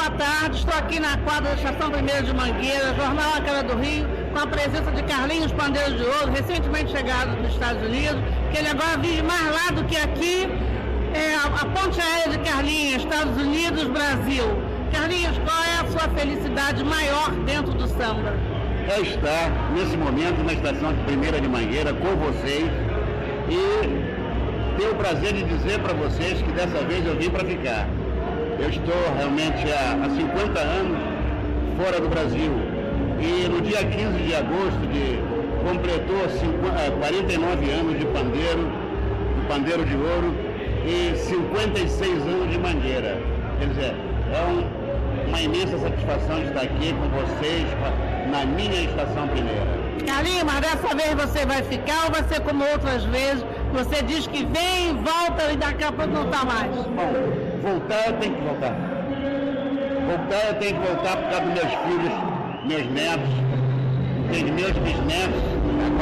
boa tarde. Estou aqui na quadra da Estação 1ª de Mangueira, Jornal A Cara do Rio, com a presença de Carlinhos Pandeiro de Ouro, recentemente chegado dos Estados Unidos, que ele agora vive mais lá do que aqui, a ponte aérea de Carlinhos, Estados Unidos, Brasil. Carlinhos, qual é a sua felicidade maior dentro do samba? É estar, nesse momento, na Estação 1ª de Mangueira, com vocês, e ter o prazer de dizer para vocês que dessa vez eu vim para ficar. Eu estou realmente há 50 anos fora do Brasil e no dia 15 de agosto completou 49 anos de pandeiro de ouro e 56 anos de Mangueira. Quer dizer, é uma imensa satisfação de estar aqui com vocês na minha estação pioneira. Carlinhos, mas dessa vez você vai ficar ou vai ser como outras vezes? Você diz que vem, volta e daqui a pouco não está mais. Bom, voltar eu tenho que voltar. Voltar eu tenho que voltar por causa dos meus filhos, meus netos, meus bisnetos.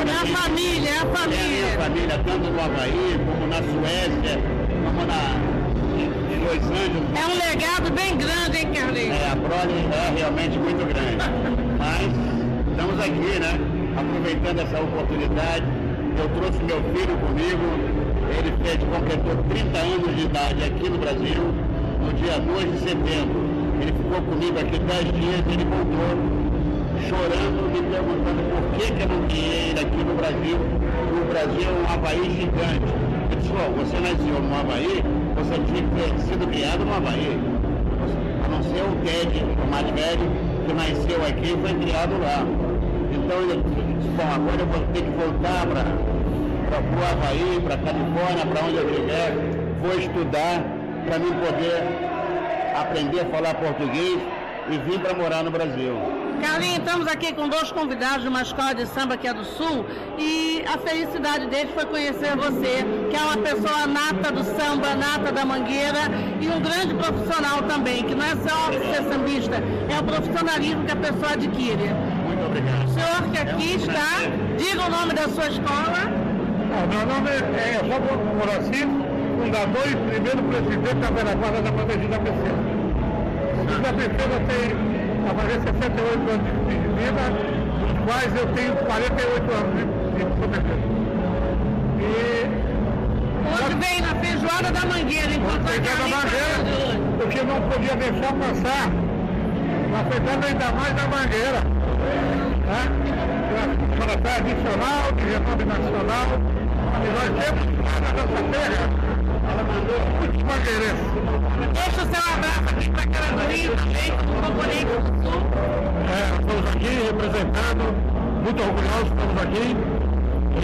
É a família, é a família. É a minha família, tanto no Havaí, como na Suécia, como em Los Angeles. É um legado bem grande, hein, Carlinhos? A prole é realmente muito grande. Mas estamos aqui, né? Aproveitando essa oportunidade. Eu trouxe meu filho comigo, ele completou 30 anos de idade aqui no Brasil, no dia 2 de setembro. Ele ficou comigo aqui 10 dias, ele voltou chorando, me perguntando por que eu não tinha ele aqui no Brasil. O Brasil é um Havaí gigante. Eu disse, você nasceu no Havaí, você tinha que ter sido criado no Havaí. A não ser o Ted, o mais velho, que nasceu aqui e foi criado lá. Então ele disse, bom, agora eu vou ter que voltar para o Havaí, para a Califórnia, para onde eu estiver, vou estudar para mim poder aprender a falar português e vir para morar no Brasil. Carlinhos, estamos aqui com dois convidados de uma escola de samba que é do Sul e a felicidade deles foi conhecer você, que é uma pessoa nata do samba, nata da Mangueira e um grande profissional também, que não é só ser sambista, é o profissionalismo que a pessoa adquire. Muito obrigado. O senhor que aqui está, diga o nome da sua escola. Meu nome é João Moraci, fundador e primeiro presidente da velha guarda da Bandejinha PC. A defesa tem a fazer 68 anos de vida, dos quais eu tenho 48 anos de sobrevivência. Hoje vem na feijoada da Mangueira, porque não podia deixar passar, afetando ainda mais a Mangueira. Uma tradicional, de renome nacional, e nós temos na nossa terra, ela mandou muitos mangueirenses. Deixa o seu abraço aqui para a Cara do Rio também, como componente do Sul. Estamos aqui representando, muito orgulhosos estamos aqui. E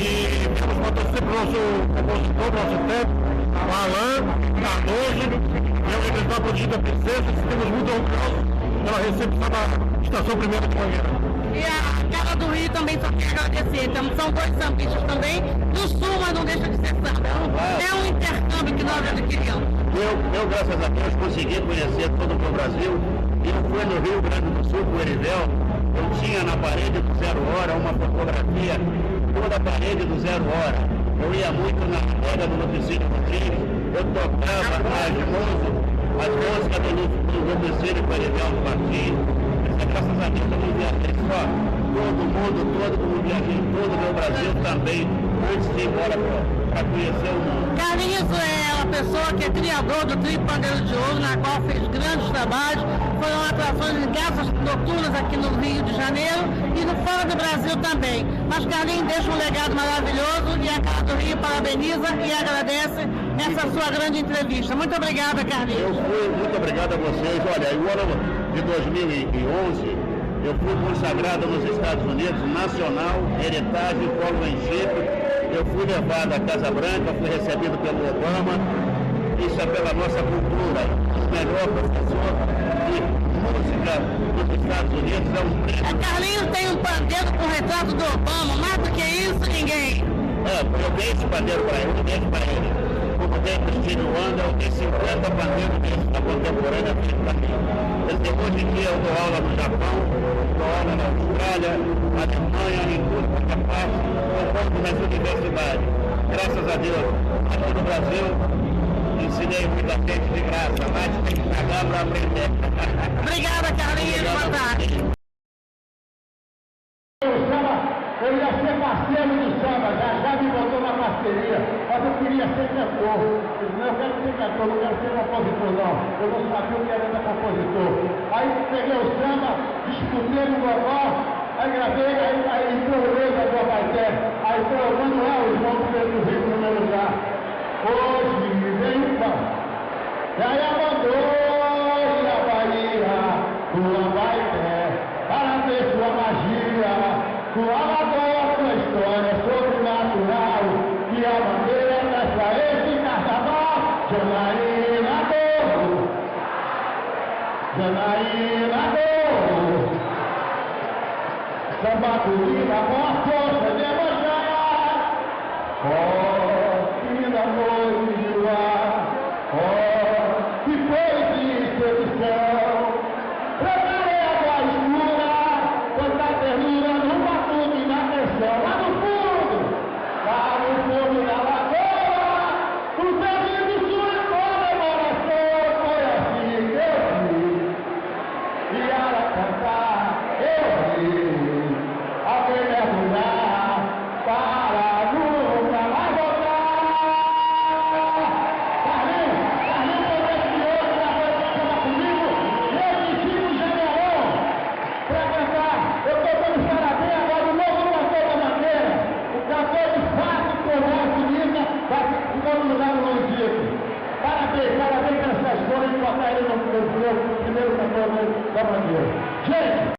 temos para torcer para o nosso compositor, nosso tempo, o Alain Cardoso, e a Universidade Protegida Princesa, estamos muito orgulhosos pela recepção da Estação 1ª de Mangueira. E a Cara do Rio também só quer agradecer. Então, são dois sambistas também do Sul, mas não deixa de ser samba. É um intercâmbio que nós adquirimos. Eu, graças a Deus, consegui conhecer todo o Brasil. E eu fui no Rio Grande do Sul, com o Erivel. Eu tinha na parede do 0 Hora uma fotografia, toda a parede do 0 Hora. Eu ia muito na roda do Luticínio Rodrigues. Eu tocava as músicas do Luticínio com o Erivel do Martins. Graças a Deus eu não viajei só, todo mundo viajei em todo o meu Brasil também, antes de ir embora para conhecer o mundo. Carlinhos é uma pessoa que é criador do Trio Pandeiro de Ouro, na qual fez grandes trabalhos, foram atrações em casas noturnas aqui no Rio de Janeiro e no fora do Brasil também. Mas Carlinhos deixa um legado maravilhoso e a Cara do Rio parabeniza e agradece essa sua grande entrevista. Muito obrigada, Carlinhos. Muito obrigado a vocês. Olha, o ano de 2011, eu fui consagrado nos Estados Unidos, nacional, Heritage Fellowship. Eu fui levado à Casa Branca, fui recebido pelo Obama. Isso é pela nossa cultura. O melhor professor de música dos Estados Unidos é um... Carlinhos tem um pandeiro com retrato do Obama, mais do que isso, ninguém. Eu dei esse pandeiro para ele, Como tem Cristina Wanda, eu tenho 50 pandeiros desses da contemporânea feito para mim. Hoje em dia eu dou aula no Japão, dou aula na Austrália, na Alemanha, em tudo quanto é parte, concordo nas universidades. Graças a Deus, aqui no Brasil, ensinei muita gente de graça, mas tem que pagar. pagar para aprender. Obrigada, Carlinhos. Boa tarde. Eu ia ser parceiro do samba, já me botou na parceria, mas eu queria ser cantor. Eu disse, não, eu quero ser cantor, não quero ser compositor, não. Eu não sabia o que era compositor. Aí peguei o samba, disputei no gogó, aí gravei, aí entrou o Leza do Abaité, aí foi o Manuel, o João Pedro Rico no meu lugar. Hoje vem o pão, e aí abandone a Bahia, do Abaité, para ver sua magia. Tua história sobrenatural, que a bandeira dessa esse carnaval. Janaína Douro, Janaína Douro, samba corrida com a força de manjar. Oh, linda noite de luar, oh, que foi de sedução. Preparei a voz escura, quanta ternura no batuque na tensão. Lá no fundo da lagoa, o terrível sua comemoração. Foi assim que eu vi, e ela cantar, eu vi, alguém mergulhar, para nunca mais voltar. Carlinhos, você que hoje na noite vai falar comigo, esse Chico Janeirão, pra cantar. Eu estou dando parabéns agora, o novo cantor da Mangueira, o cantor de fato, conversa linda, vai ficando no lugar do Luizito. Parabéns pela sua escolha de botar ele no primeiro cantor da Mangueira. Gente,